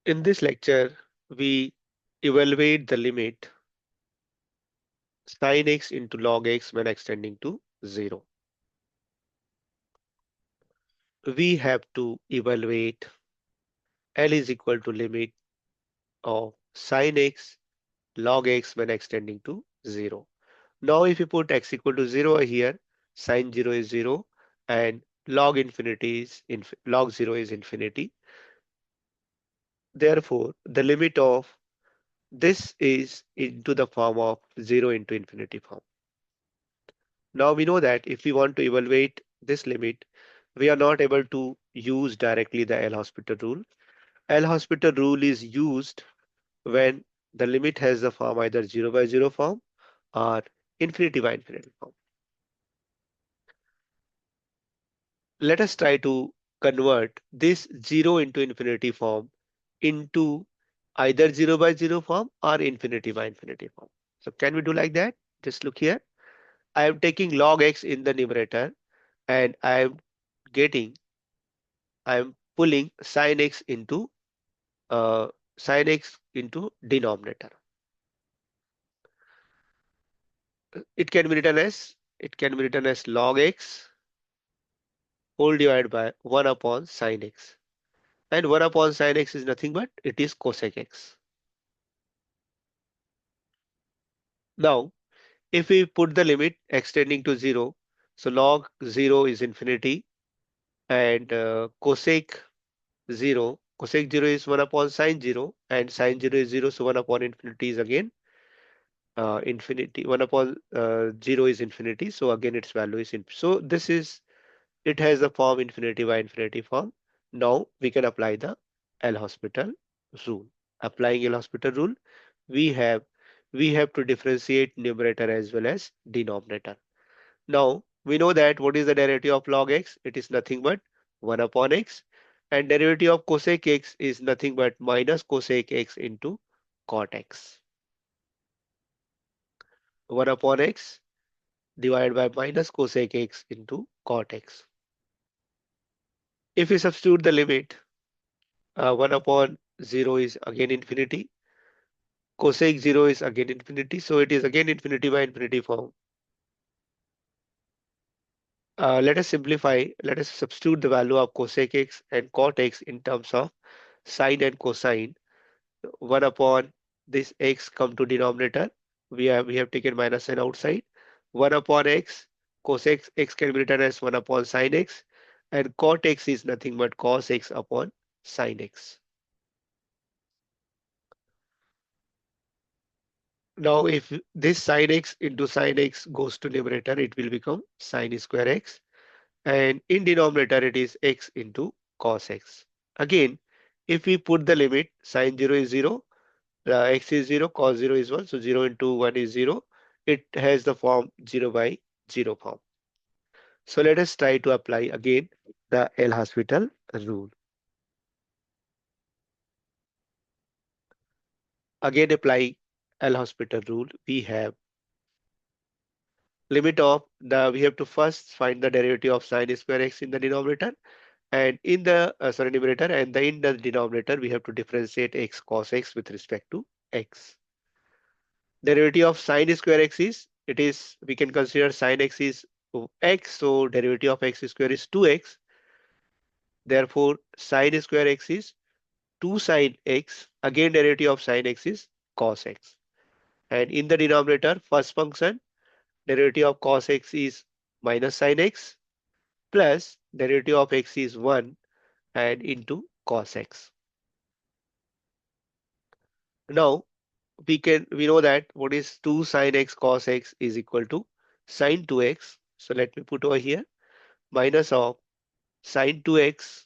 In this lecture, we evaluate the limit sin x into log x when extending to 0. We have to evaluate L is equal to limit of sin x log x when extending to 0. Now if you put x equal to 0 here, sin 0 is 0 and log infinity is log 0 is infinity. Therefore, the limit of this is into the form of 0 into infinity form. Now we know that if we want to evaluate this limit, we are not able to use directly the L'Hospital rule. L'Hospital rule is used when the limit has the form either 0 by 0 form or infinity by infinity form. Let us try to convert this 0 into infinity form into either 0 by 0 form or infinity by infinity form. So can we do like that? Just look here. I am taking log x in the numerator and getting, I am pulling uh, sin x into denominator. It can be written as log x whole divided by 1 upon sin x. And 1 upon sin x is nothing but it is cosec x. Now, if we put the limit extending to 0, so log 0 is infinity and cosec 0 is 1 upon sin 0 and sin 0 is 0, so 1 upon infinity is again infinity. 1 upon 0 is infinity, so again its value is infinity. So it has the form infinity by infinity form. Now we can apply the L'Hospital rule. Applying L'Hospital rule, we have we have to differentiate numerator as well as denominator. Now we know that what is the derivative of log x? It is nothing but 1 upon x, and derivative of cosec x is nothing but minus cosec x into cot x. 1 upon x divided by minus cosec x into cot x. If we substitute the limit, 1 upon 0 is again infinity, cosec 0 is again infinity, so it is again infinity by infinity form. Let us simplify, let us substitute the value of cosec x and cot x in terms of sine and cosine. 1 upon this x come to denominator, we have taken minus sign outside. 1 upon x, cosec x can be written as 1 upon sine x, and cot x is nothing but cos x upon sine x. Now if this sin x into sin x goes to numerator, it will become sin square x, and in denominator it is x into cos x. Again, if we put the limit, sin 0 is 0, x is 0, cos 0 is 1, so 0 into 1 is 0. It has the form 0 by 0 form. So let us try to apply again the L'Hospital rule. Again apply L'Hospital rule. We have limit of we have to first find the derivative of sin square x in the denominator, and in the numerator, and in the denominator we have to differentiate x cos x with respect to x. Derivative of sin square x is, we can consider sin x is x, so derivative of x square is 2x. Therefore sin square x is 2 sin x. Again derivative of sin x is cos x. And in the denominator, first function, derivative of cos x is minus sin x, plus derivative of x is 1 and into cos x. Now we know that what is 2 sin x cos x is equal to sin 2x. So let me put over here minus of sin 2x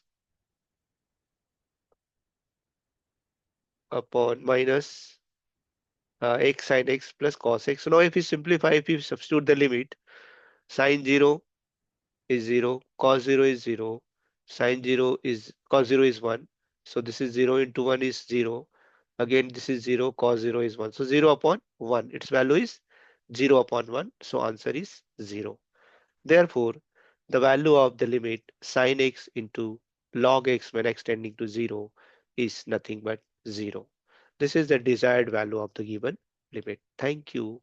upon minus x sin x plus cos x. So now if we simplify, if we substitute the limit, sin 0 is 0, cos 0 is 0, sin 0 is cos 0 is 1. So this is 0 into 1 is 0. Again this is 0, cos 0 is 1. So 0 upon 1, its value is 0 upon 1. So answer is 0. Therefore, the value of the limit sin x into log x when extending to 0 is nothing but 0. This is the desired value of the given limit. Thank you.